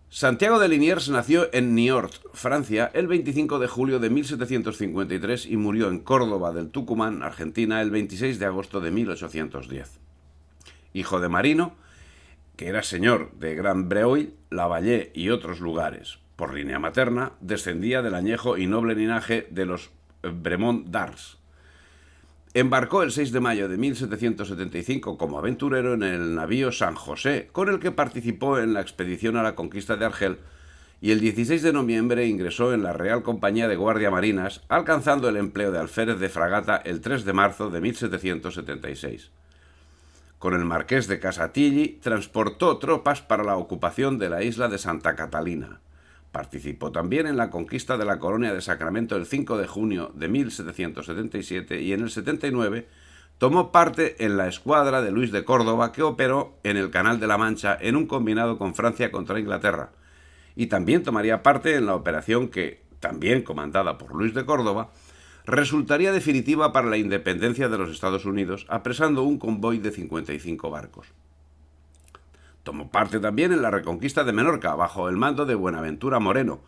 Santiago de Liniers nació en Niort, Francia, el 25 de julio de 1753 y murió en Córdoba del Tucumán, Argentina, el 26 de agosto de 1810. Hijo de marino, que era señor de Gran Breuil, Lavallée y otros lugares. Por línea materna, descendía del añejo y noble linaje de los Bremont d'Ars. Embarcó el 6 de mayo de 1775 como aventurero en el navío San José, con el que participó en la expedición a la conquista de Argel, y el 16 de noviembre ingresó en la Real Compañía de Guardia Marinas, alcanzando el empleo de alférez de fragata el 3 de marzo de 1776. Con el marqués de Casatilli transportó tropas para la ocupación de la isla de Santa Catalina. Participó también en la conquista de la colonia de Sacramento el 5 de junio de 1777 y en el 79 tomó parte en la escuadra de Luis de Córdoba que operó en el Canal de la Mancha en un combinado con Francia contra Inglaterra. Y también tomaría parte en la operación que, también comandada por Luis de Córdoba, resultaría definitiva para la independencia de los Estados Unidos, apresando un convoy de 55 barcos. Tomó parte también en la reconquista de Menorca, bajo el mando de Buenaventura Moreno,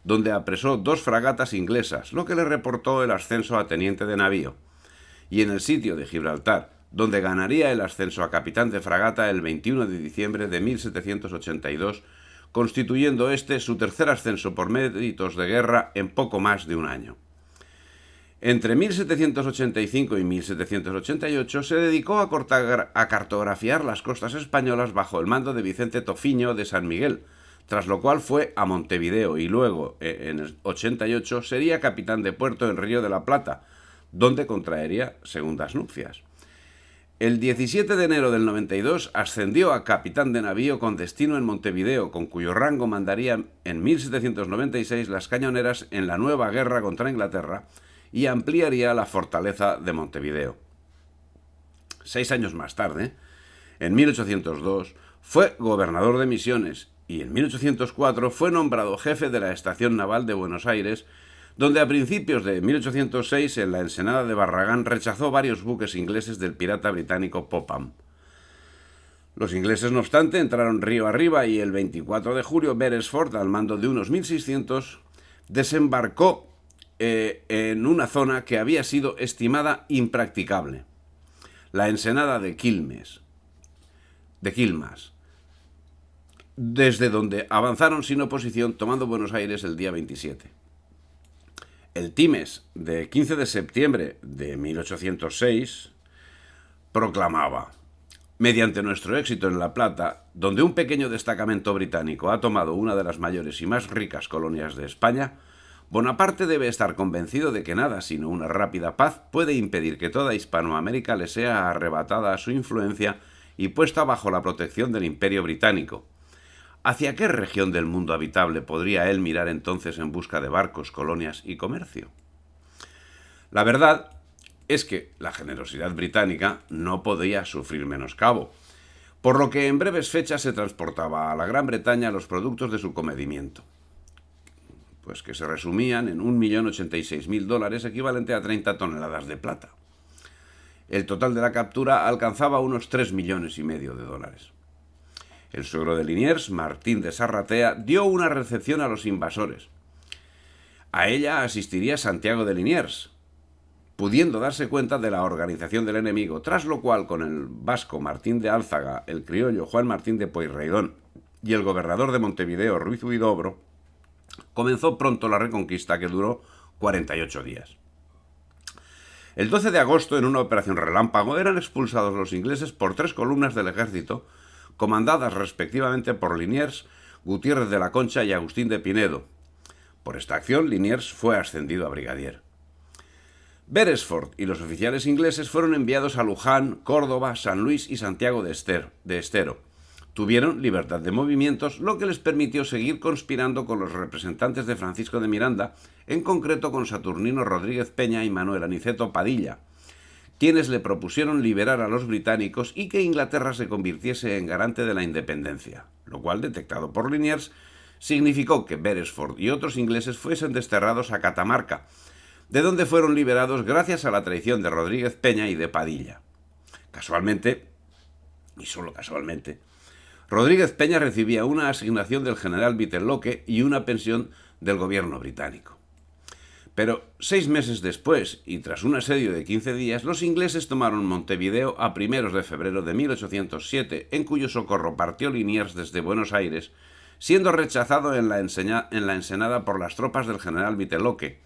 donde apresó 2 fragatas inglesas, lo que le reportó el ascenso a teniente de navío, y en el sitio de Gibraltar, donde ganaría el ascenso a capitán de fragata el 21 de diciembre de 1782, constituyendo este su tercer ascenso por méritos de guerra en poco más de un año. Entre 1785 y 1788 se dedicó a cartografiar las costas españolas bajo el mando de Vicente Tofiño de San Miguel, tras lo cual fue a Montevideo y luego, en el 88, sería capitán de puerto en Río de la Plata, donde contraería segundas nupcias. El 17 de enero del 92 ascendió a capitán de navío con destino en Montevideo, con cuyo rango mandaría en 1796 las cañoneras en la nueva guerra contra Inglaterra, y ampliaría la fortaleza de Montevideo. 6 años más tarde, en 1802, fue gobernador de Misiones y en 1804 fue nombrado jefe de la Estación Naval de Buenos Aires, donde a principios de 1806 en la ensenada de Barragán rechazó varios buques ingleses del pirata británico Popham. Los ingleses, no obstante, entraron río arriba y el 24 de julio Beresford, al mando de unos 1.600, desembarcó en una zona que había sido estimada impracticable, la ensenada de Quilmes, desde donde avanzaron sin oposición, tomando Buenos Aires el día 27. El Times de 15 de septiembre de 1806 proclamaba: mediante nuestro éxito en La Plata, donde un pequeño destacamento británico ha tomado una de las mayores y más ricas colonias de España, Bonaparte debe estar convencido de que nada sino una rápida paz puede impedir que toda Hispanoamérica le sea arrebatada a su influencia y puesta bajo la protección del Imperio Británico. ¿Hacia qué región del mundo habitable podría él mirar entonces en busca de barcos, colonias y comercio? La verdad es que la generosidad británica no podía sufrir menoscabo, por lo que en breves fechas se transportaba a la Gran Bretaña los productos de su comedimiento, pues que se resumían en $1.086.000, equivalente a 30 toneladas de plata. El total de la captura alcanzaba unos $3,5 millones. El suegro de Liniers, Martín de Sarratea, dio una recepción a los invasores. A ella asistiría Santiago de Liniers, pudiendo darse cuenta de la organización del enemigo, tras lo cual, con el vasco Martín de Álzaga, el criollo Juan Martín de Pueyrredón y el gobernador de Montevideo, Ruiz Huidobro, comenzó pronto la reconquista, que duró 48 días. El 12 de agosto, en una operación relámpago, eran expulsados los ingleses por 3 columnas del ejército, comandadas respectivamente por Liniers, Gutiérrez de la Concha y Agustín de Pinedo. Por esta acción, Liniers fue ascendido a brigadier. Beresford y los oficiales ingleses fueron enviados a Luján, Córdoba, San Luis y Santiago de Estero. Tuvieron libertad de movimientos, lo que les permitió seguir conspirando con los representantes de Francisco de Miranda, en concreto con Saturnino Rodríguez Peña y Manuel Aniceto Padilla, quienes le propusieron liberar a los británicos y que Inglaterra se convirtiese en garante de la independencia, lo cual, detectado por Liniers, significó que Beresford y otros ingleses fuesen desterrados a Catamarca, de donde fueron liberados gracias a la traición de Rodríguez Peña y de Padilla. Casualmente, y solo casualmente, Rodríguez Peña recibía una asignación del general Vitelloque y una pensión del gobierno británico. Pero 6 meses después, y tras un asedio de 15 días, los ingleses tomaron Montevideo a primeros de febrero de 1807, en cuyo socorro partió Liniers desde Buenos Aires, siendo rechazado en la Ensenada por las tropas del general Vitelloque.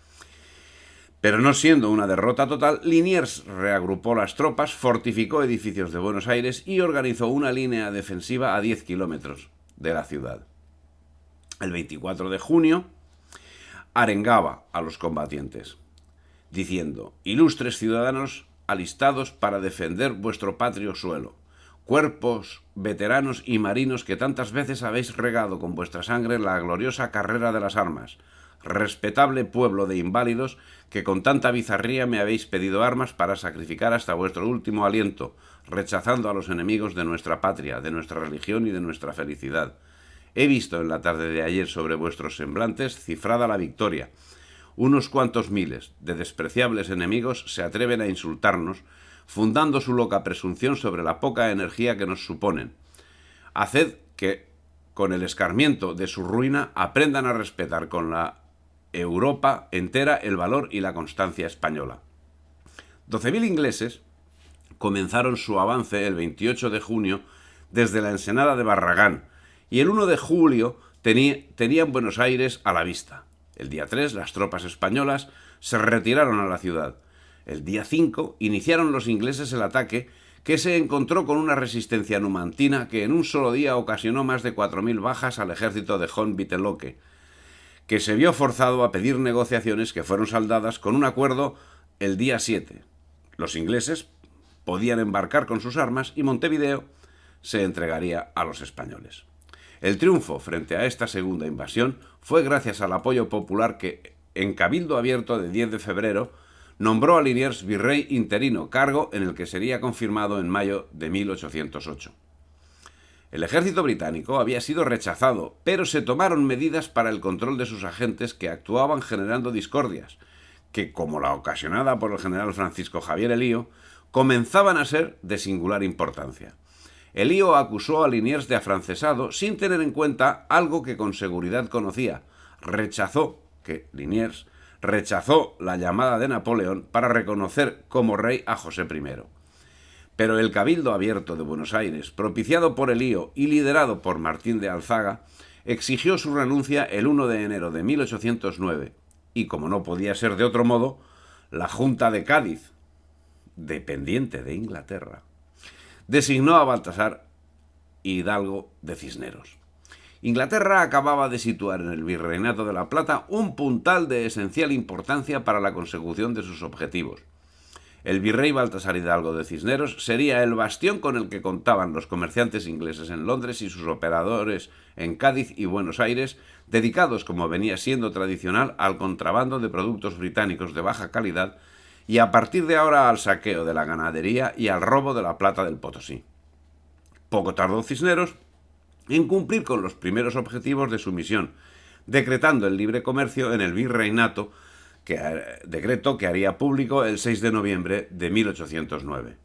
Pero no siendo una derrota total, Liniers reagrupó las tropas, fortificó edificios de Buenos Aires y organizó una línea defensiva a 10 kilómetros de la ciudad. El 24 de junio arengaba a los combatientes, diciendo: «Ilustres ciudadanos, alistados para defender vuestro patrio suelo, cuerpos veteranos y marinos que tantas veces habéis regado con vuestra sangre la gloriosa carrera de las armas, respetable pueblo de inválidos que con tanta bizarría me habéis pedido armas para sacrificar hasta vuestro último aliento, rechazando a los enemigos de nuestra patria, de nuestra religión y de nuestra felicidad. He visto en la tarde de ayer sobre vuestros semblantes cifrada la victoria. Unos cuantos miles de despreciables enemigos se atreven a insultarnos, fundando su loca presunción sobre la poca energía que nos suponen. Haced que, con el escarmiento de su ruina, aprendan a respetar con la Europa entera el valor y la constancia española». 12.000 ingleses comenzaron su avance el 28 de junio desde la Ensenada de Barragán, y el 1 de julio tenían Buenos Aires a la vista. El día 3 las tropas españolas se retiraron a la ciudad. El día 5 iniciaron los ingleses el ataque, que se encontró con una resistencia numantina que en un solo día ocasionó más de 4.000 bajas al ejército de John Vitelloque, que se vio forzado a pedir negociaciones que fueron saldadas con un acuerdo el día 7. Los ingleses podían embarcar con sus armas y Montevideo se entregaría a los españoles. El triunfo frente a esta segunda invasión fue gracias al apoyo popular que, en cabildo abierto de 10 de febrero, nombró a Liniers virrey interino, cargo en el que sería confirmado en mayo de 1808. El ejército británico había sido rechazado, pero se tomaron medidas para el control de sus agentes que actuaban generando discordias, que, como la ocasionada por el general Francisco Javier Elío, comenzaban a ser de singular importancia. Elío acusó a Liniers de afrancesado sin tener en cuenta algo que con seguridad conocía. Liniers rechazó la llamada de Napoleón para reconocer como rey a José I. Pero el Cabildo Abierto de Buenos Aires, propiciado por Elío y liderado por Martín de Alzaga, exigió su renuncia el 1 de enero de 1809 y, como no podía ser de otro modo, la Junta de Cádiz, dependiente de Inglaterra, designó a Baltasar Hidalgo de Cisneros. Inglaterra acababa de situar en el Virreinato de la Plata un puntal de esencial importancia para la consecución de sus objetivos. El virrey Baltasar Hidalgo de Cisneros sería el bastión con el que contaban los comerciantes ingleses en Londres y sus operadores en Cádiz y Buenos Aires, dedicados, como venía siendo tradicional, al contrabando de productos británicos de baja calidad y a partir de ahora al saqueo de la ganadería y al robo de la plata del Potosí. Poco tardó Cisneros en cumplir con los primeros objetivos de su misión, decretando el libre comercio en el virreinato, decreto que haría público el 6 de noviembre de 1809.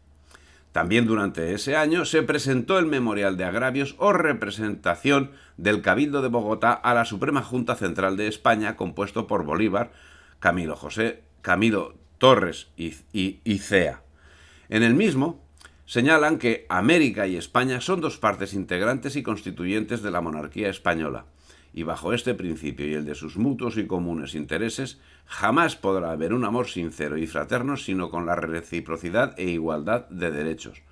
También durante ese año se presentó el Memorial de Agravios o representación del Cabildo de Bogotá a la Suprema Junta Central de España, compuesto por Bolívar, Camilo Torres y Cea. En el mismo señalan que América y España son dos partes integrantes y constituyentes de la monarquía española, y bajo este principio y el de sus mutuos y comunes intereses, jamás podrá haber un amor sincero y fraterno sino con la reciprocidad e igualdad de derechos.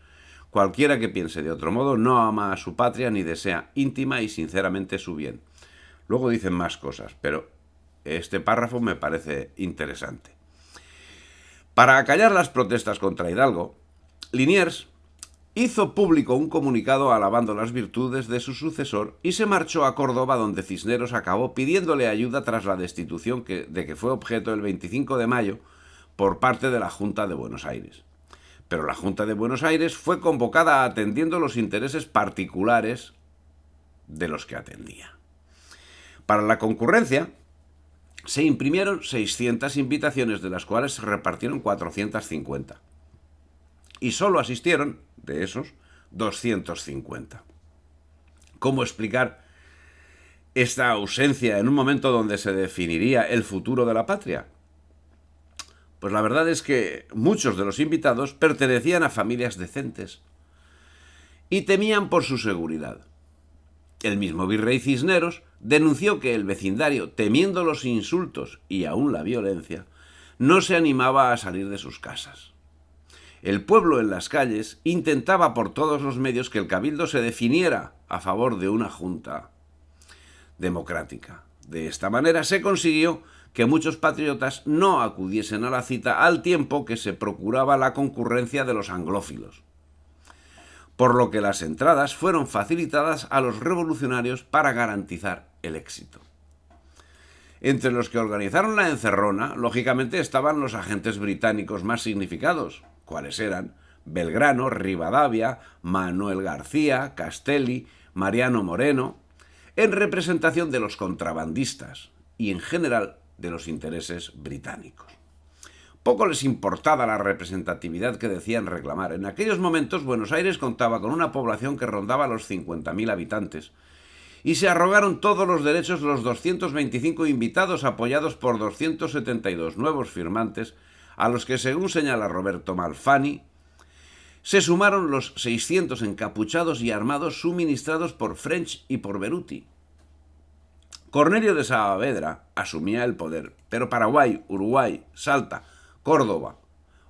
Cualquiera que piense de otro modo no ama a su patria ni desea íntima y sinceramente su bien. Luego dicen más cosas, pero este párrafo me parece interesante. Para acallar las protestas contra Hidalgo, Liniers hizo público un comunicado alabando las virtudes de su sucesor y se marchó a Córdoba, donde Cisneros acabó pidiéndole ayuda tras la destitución de que fue objeto el 25 de mayo por parte de la Junta de Buenos Aires. Pero la Junta de Buenos Aires fue convocada atendiendo los intereses particulares de los que atendía. Para la concurrencia se imprimieron 600 invitaciones, de las cuales se repartieron 450. Y solo asistieron, de esos, 250. ¿Cómo explicar esta ausencia en un momento donde se definiría el futuro de la patria? Pues la verdad es que muchos de los invitados pertenecían a familias decentes y temían por su seguridad. El mismo virrey Cisneros denunció que el vecindario, temiendo los insultos y aún la violencia, no se animaba a salir de sus casas. El pueblo en las calles intentaba por todos los medios que el cabildo se definiera a favor de una junta democrática. De esta manera se consiguió que muchos patriotas no acudiesen a la cita al tiempo que se procuraba la concurrencia de los anglófilos, por lo que las entradas fueron facilitadas a los revolucionarios para garantizar el éxito. Entre los que organizaron la encerrona, lógicamente, estaban los agentes británicos más significados, cuales eran Belgrano, Rivadavia, Manuel García, Castelli, Mariano Moreno, en representación de los contrabandistas y, en general, de los intereses británicos. Poco les importaba la representatividad que decían reclamar. En aquellos momentos, Buenos Aires contaba con una población que rondaba los 50.000 habitantes, y se arrogaron todos los derechos los 225 invitados apoyados por 272 nuevos firmantes, a los que, según señala Roberto Malfani, se sumaron los 600 encapuchados y armados suministrados por French y por Beruti. Cornelio de Saavedra asumía el poder, pero Paraguay, Uruguay, Salta, Córdoba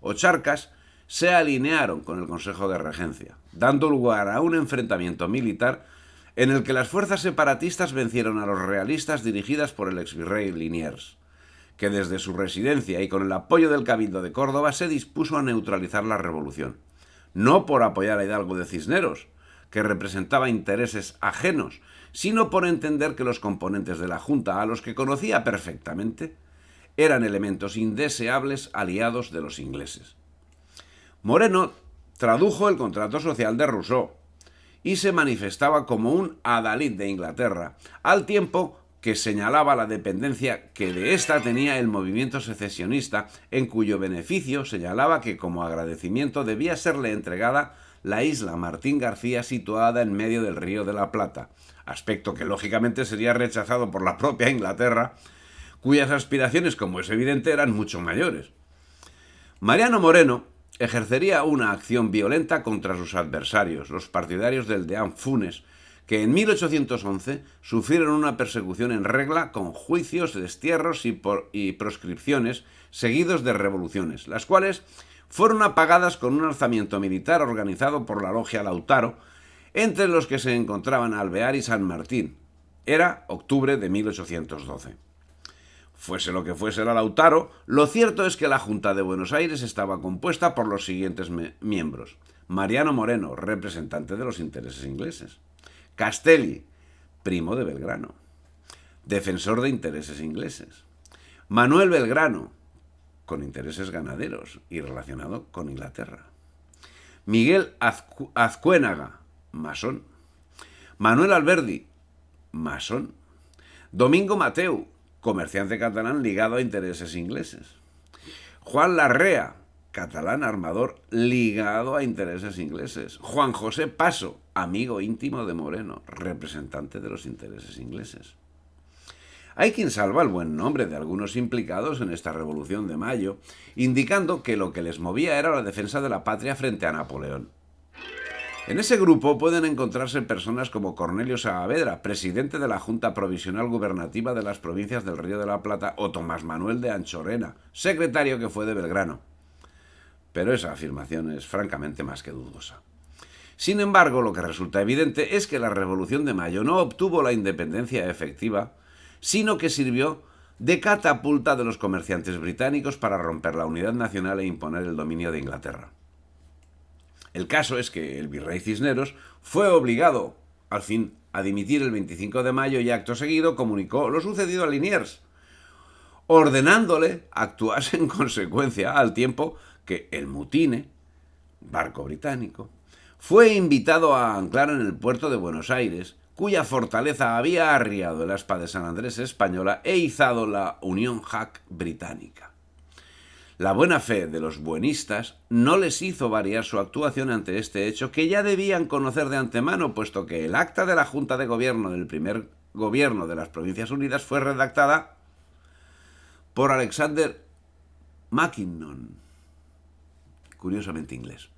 o Charcas se alinearon con el Consejo de Regencia, dando lugar a un enfrentamiento militar en el que las fuerzas separatistas vencieron a los realistas dirigidas por el exvirrey Liniers, que desde su residencia y con el apoyo del Cabildo de Córdoba se dispuso a neutralizar la revolución, no por apoyar a Hidalgo de Cisneros, que representaba intereses ajenos, sino por entender que los componentes de la Junta, a los que conocía perfectamente, eran elementos indeseables aliados de los ingleses. Moreno tradujo el contrato social de Rousseau y se manifestaba como un adalid de Inglaterra, al tiempo que señalaba la dependencia que de ésta tenía el movimiento secesionista, en cuyo beneficio señalaba que como agradecimiento debía serle entregada la isla Martín García situada en medio del Río de la Plata, aspecto que lógicamente sería rechazado por la propia Inglaterra, cuyas aspiraciones, como es evidente, eran mucho mayores. Mariano Moreno ejercería una acción violenta contra sus adversarios, los partidarios del deán Funes, que en 1811 sufrieron una persecución en regla con juicios, destierros y proscripciones seguidos de revoluciones, las cuales fueron apagadas con un alzamiento militar organizado por la logia Lautaro, entre los que se encontraban Alvear y San Martín. Era octubre de 1812. Fuese lo que fuese la Lautaro, lo cierto es que la Junta de Buenos Aires estaba compuesta por los siguientes miembros: Mariano Moreno, representante de los intereses ingleses; Castelli, primo de Belgrano, defensor de intereses ingleses; Manuel Belgrano, con intereses ganaderos y relacionado con Inglaterra; Miguel Azcuénaga, masón; Manuel Alberdi, masón; Domingo Mateu, comerciante catalán ligado a intereses ingleses; Juan Larrea, catalán armador ligado a intereses ingleses; Juan José Paso, amigo íntimo de Moreno, representante de los intereses ingleses. Hay quien salva el buen nombre de algunos implicados en esta Revolución de Mayo, indicando que lo que les movía era la defensa de la patria frente a Napoleón. En ese grupo pueden encontrarse personas como Cornelio Saavedra, presidente de la Junta Provisional Gubernativa de las provincias del Río de la Plata, o Tomás Manuel de Anchorena, secretario que fue de Belgrano. Pero esa afirmación es francamente más que dudosa. Sin embargo, lo que resulta evidente es que la Revolución de Mayo no obtuvo la independencia efectiva, sino que sirvió de catapulta de los comerciantes británicos para romper la unidad nacional e imponer el dominio de Inglaterra. El caso es que el virrey Cisneros fue obligado, al fin, a dimitir el 25 de mayo y acto seguido comunicó lo sucedido a Liniers, ordenándole actuarse en consecuencia, al tiempo que el Mutine, barco británico, fue invitado a anclar en el puerto de Buenos Aires, cuya fortaleza había arriado el aspa de San Andrés española e izado la Unión Jack británica. La buena fe de los buenistas no les hizo variar su actuación ante este hecho que ya debían conocer de antemano, puesto que el acta de la Junta de Gobierno del primer gobierno de las Provincias Unidas fue redactada por Alexander Mackinnon, curiosamente inglés.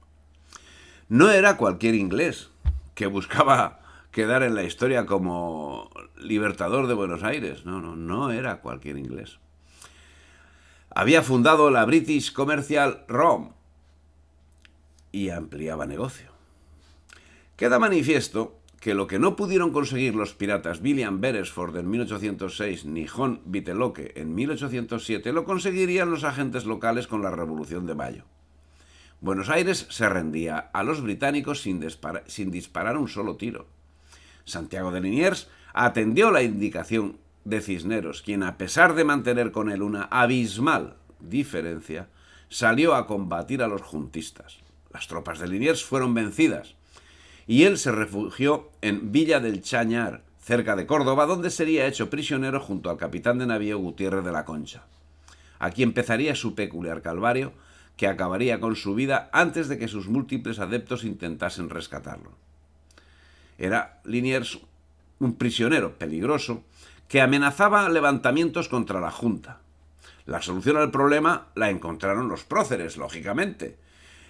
No era cualquier inglés que buscaba quedar en la historia como libertador de Buenos Aires. No era cualquier inglés. Había fundado la British Commercial Rome y ampliaba negocio. Queda manifiesto que lo que no pudieron conseguir los piratas William Beresford en 1806 ni John Viteloque en 1807 lo conseguirían los agentes locales con la Revolución de Mayo. Buenos Aires se rendía a los británicos sin disparar un solo tiro. Santiago de Liniers atendió la indicación de Cisneros, quien, a pesar de mantener con él una abismal diferencia, salió a combatir a los juntistas. Las tropas de Liniers fueron vencidas y él se refugió en Villa del Chañar, cerca de Córdoba, donde sería hecho prisionero junto al capitán de navío Gutiérrez de la Concha. Aquí empezaría su peculiar calvario, que acabaría con su vida antes de que sus múltiples adeptos intentasen rescatarlo. Era Liniers un prisionero peligroso que amenazaba levantamientos contra la Junta. La solución al problema la encontraron los próceres, lógicamente,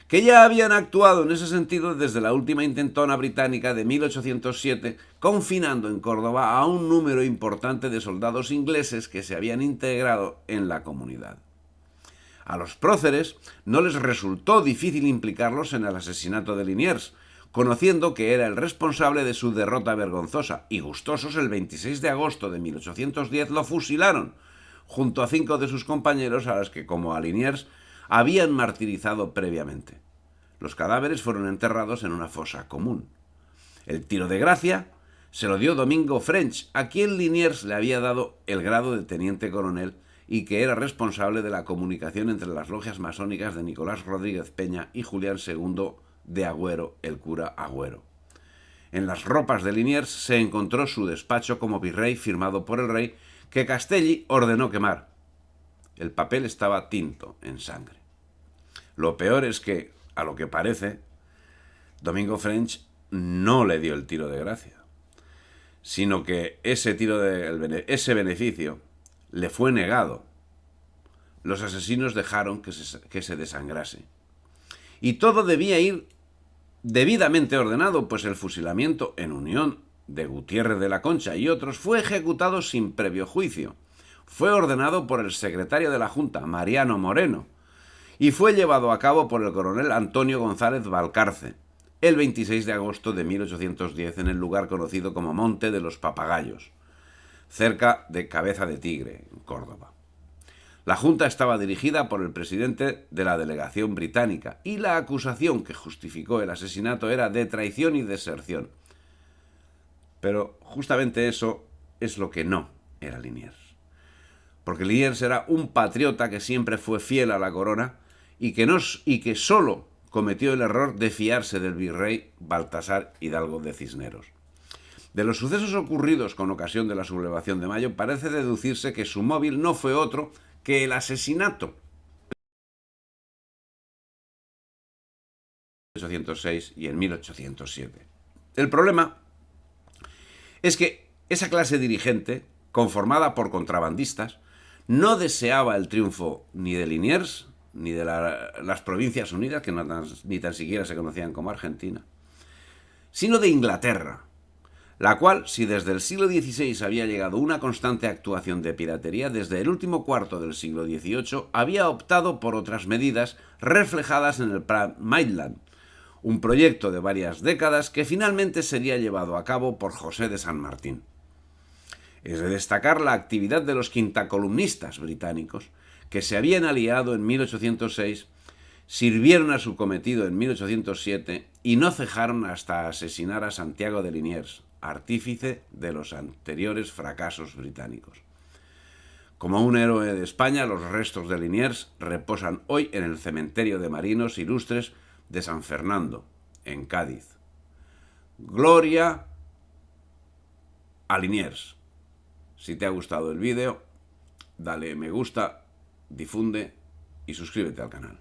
que ya habían actuado en ese sentido desde la última intentona británica de 1807, confinando en Córdoba a un número importante de soldados ingleses que se habían integrado en la comunidad. A los próceres no les resultó difícil implicarlos en el asesinato de Liniers, conociendo que era el responsable de su derrota vergonzosa, y gustosos el 26 de agosto de 1810 lo fusilaron, junto a 5 de sus compañeros a los que, como a Liniers, habían martirizado previamente. Los cadáveres fueron enterrados en una fosa común. El tiro de gracia se lo dio Domingo French, a quien Liniers le había dado el grado de teniente coronel y que era responsable de la comunicación entre las logias masónicas de Nicolás Rodríguez Peña y Julián II de Agüero, el cura Agüero. En las ropas de Liniers se encontró su despacho como virrey firmado por el rey, que Castelli ordenó quemar. El papel estaba tinto en sangre. Lo peor es que, a lo que parece, Domingo French no le dio el tiro de gracia, sino que ese beneficio le fue negado. Los asesinos dejaron que se desangrase. Y todo debía ir debidamente ordenado, pues el fusilamiento en unión de Gutiérrez de la Concha y otros fue ejecutado sin previo juicio. Fue ordenado por el secretario de la Junta, Mariano Moreno, y fue llevado a cabo por el coronel Antonio González Valcarce, el 26 de agosto de 1810 en el lugar conocido como Monte de los Papagayos, cerca de Cabeza de Tigre, en Córdoba. La Junta estaba dirigida por el presidente de la delegación británica y la acusación que justificó el asesinato era de traición y deserción. Pero justamente eso es lo que no era Liniers. Porque Liniers era un patriota que siempre fue fiel a la corona y que solo cometió el error de fiarse del virrey Baltasar Hidalgo de Cisneros. De los sucesos ocurridos con ocasión de la sublevación de Mayo, parece deducirse que su móvil no fue otro que el asesinato en 1806 y en 1807. El problema es que esa clase dirigente, conformada por contrabandistas, no deseaba el triunfo ni de Liniers ni de las Provincias Unidas, que ni tan siquiera se conocían como Argentina, sino de Inglaterra, la cual, si desde el siglo XVI había llegado una constante actuación de piratería, desde el último cuarto del siglo XVIII había optado por otras medidas reflejadas en el Plan Maitland, un proyecto de varias décadas que finalmente sería llevado a cabo por José de San Martín. Es de destacar la actividad de los quintacolumnistas británicos, que se habían aliado en 1806, sirvieron a su cometido en 1807 y no cejaron hasta asesinar a Santiago de Liniers, artífice de los anteriores fracasos británicos. Como un héroe de España, los restos de Liniers reposan hoy en el cementerio de marinos ilustres de San Fernando, en Cádiz. Gloria a Liniers. Si te ha gustado el vídeo, dale me gusta, difunde y suscríbete al canal.